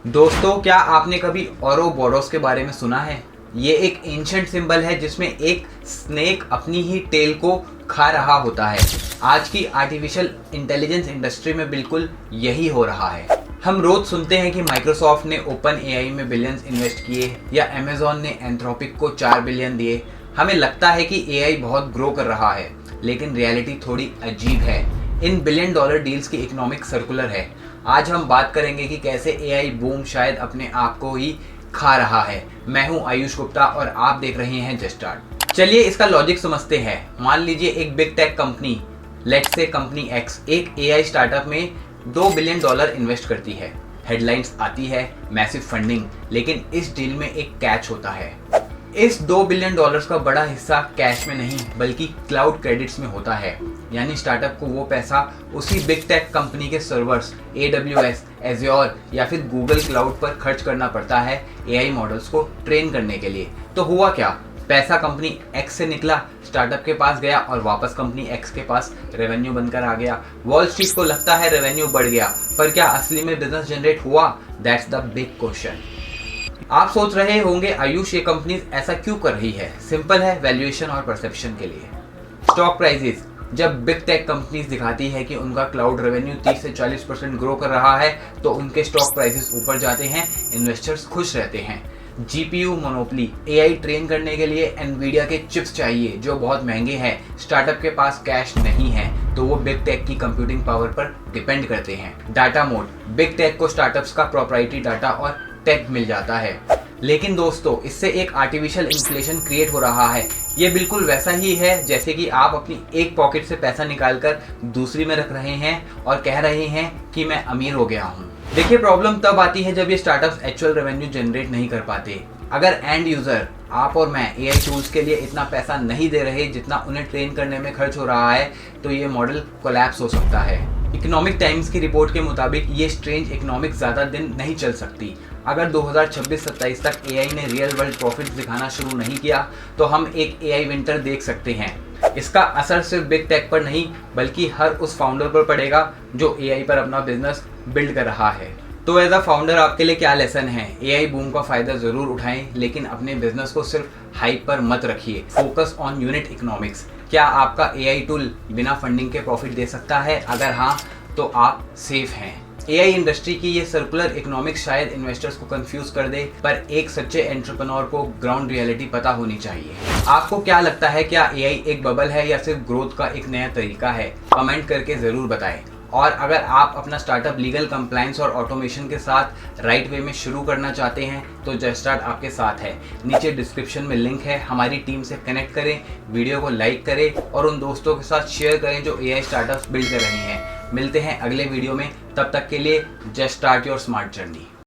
दोस्तों, क्या आपने कभी औरोबोरोस के बारे में सुना है? ये एक एंशंट सिंबल है जिसमें एक स्नेक अपनी ही टेल को खा रहा होता है। आज की आर्टिफिशियल इंटेलिजेंस इंडस्ट्री में बिल्कुल यही हो रहा है। हम रोज सुनते हैं कि माइक्रोसॉफ्ट ने ओपन एआई में बिलियंस इन्वेस्ट किए या अमेजॉन ने एंथ्रोपिक को 4 बिलियन दिए। हमें लगता है कि एआई बहुत ग्रो कर रहा है, लेकिन रियलिटी थोड़ी अजीब है। इन बिलियन डॉलर डील्स की इकोनॉमिक सर्कुलर है। आज हम बात करेंगे कि कैसे एआई बूम शायद अपने आप को ही खा रहा है। मैं हूं आयुष गुप्ता और आप देख रहे हैं जस्ट स्टार्ट। चलिए इसका लॉजिक समझते हैं। मान लीजिए एक big tech company, let's say company x, एक एआई स्टार्टअप में $2 बिलियन इन्वेस्ट करती है। हेडलाइंस आती है मैसिव फंडिंग, लेकिन इस डील में एक कैच होता है। इस $2 बिलियन का बड़ा हिस्सा कैश में नहीं बल्कि क्लाउड क्रेडिट्स में होता है। यानी स्टार्टअप को वो पैसा उसी बिग टेक कंपनी के सर्वर्स AWS, एज्योर या फिर गूगल क्लाउड पर खर्च करना पड़ता है एआई मॉडल्स को ट्रेन करने के लिए। तो हुआ क्या? पैसा कंपनी एक्स से निकला, स्टार्टअप के पास गया और वापस कंपनी एक्स के पास रेवेन्यू बनकर आ गया। वॉल स्ट्रीट को लगता है रेवेन्यू बढ़ गया, पर क्या असली में बिजनेस जनरेट हुआ? That's the big question. आप सोच रहे होंगे आयुष, ये कंपनी ऐसा क्यों कर रही है? सिंपल है, वैल्यूएशन और परसेप्शन के लिए। स्टॉक प्राइसेस, जब बिग टेक कंपनीज दिखाती है कि उनका क्लाउड रेवेन्यू 30 से 40% ग्रो कर रहा है तो उनके स्टॉक प्राइसेस ऊपर जाते हैं, इन्वेस्टर्स खुश रहते हैं। जीपीयू मोनोपोली, एआई ट्रेन करने के लिए एनवीडिया के चिप्स चाहिए जो बहुत महंगे हैं। स्टार्टअप के पास कैश नहीं है तो वो बिग टेक की कंप्यूटिंग पावर पर डिपेंड करते हैं। डाटा मोड, बिग टेक को स्टार्टअप्स का प्रोप्राइटरी डाटा और टेक मिल जाता है। लेकिन दोस्तों, इससे एक आर्टिफिशियल इन्फ्लेशन क्रिएट हो रहा है। ये बिल्कुल वैसा ही है जैसे कि आप अपनी एक पॉकेट से पैसा निकालकर दूसरी में रख रहे हैं और कह रहे हैं कि मैं अमीर हो गया हूँ। देखिए, प्रॉब्लम तब आती है जब ये स्टार्टअप्स एक्चुअल रेवेन्यू जनरेट नहीं कर पाते। अगर एंड यूजर, आप और मैं, एआई टूल्स के लिए इतना पैसा नहीं दे रहे जितना उन्हें ट्रेन करने में खर्च हो रहा है तो ये मॉडल कोलैप्स हो सकता है। इकोनॉमिक टाइम्स की रिपोर्ट के मुताबिक ये स्ट्रेंज इकोनॉमिक ज़्यादा दिन नहीं चल सकती। अगर 2026-27 तक एआई ने रियल वर्ल्ड प्रॉफिट्स दिखाना शुरू नहीं किया तो हम एक एआई विंटर देख सकते हैं। इसका असर सिर्फ बिग टेक पर नहीं बल्कि हर उस फाउंडर पर पड़ेगा जो एआई पर अपना बिजनेस बिल्ड कर रहा है। तो एज अ फाउंडर आपके लिए क्या लेसन है? एआई बूम का फ़ायदा ज़रूर उठाएं, लेकिन अपने बिजनेस को सिर्फ हाइप पर मत रखिए। Focus on unit economics. क्या आपका एआई टूल बिना फंडिंग के प्रॉफिट दे सकता है? अगर हाँ, तो आप सेफ हैं। एआई इंडस्ट्री की ये सर्कुलर इकोनॉमिक्स शायद इन्वेस्टर्स को कंफ्यूज कर दे, पर एक सच्चे एंटरप्रेन्योर को ग्राउंड रियलिटी पता होनी चाहिए। आपको क्या लगता है, क्या एआई एक बबल है या सिर्फ ग्रोथ का एक नया तरीका है? कमेंट करके ज़रूर बताएं। और अगर आप अपना स्टार्टअप लीगल कंप्लायंस और ऑटोमेशन के साथ राइट वे में शुरू करना चाहते हैं तो जस्ट स्टार्ट आपके साथ है। नीचे डिस्क्रिप्शन में लिंक है, हमारी टीम से कनेक्ट करें, वीडियो को लाइक करें और उन दोस्तों के साथ शेयर करें जो एआई स्टार्टअप्स बिल्ड कर रहे हैं। मिलते हैं अगले वीडियो में, तब तक के लिए just start your smart journey.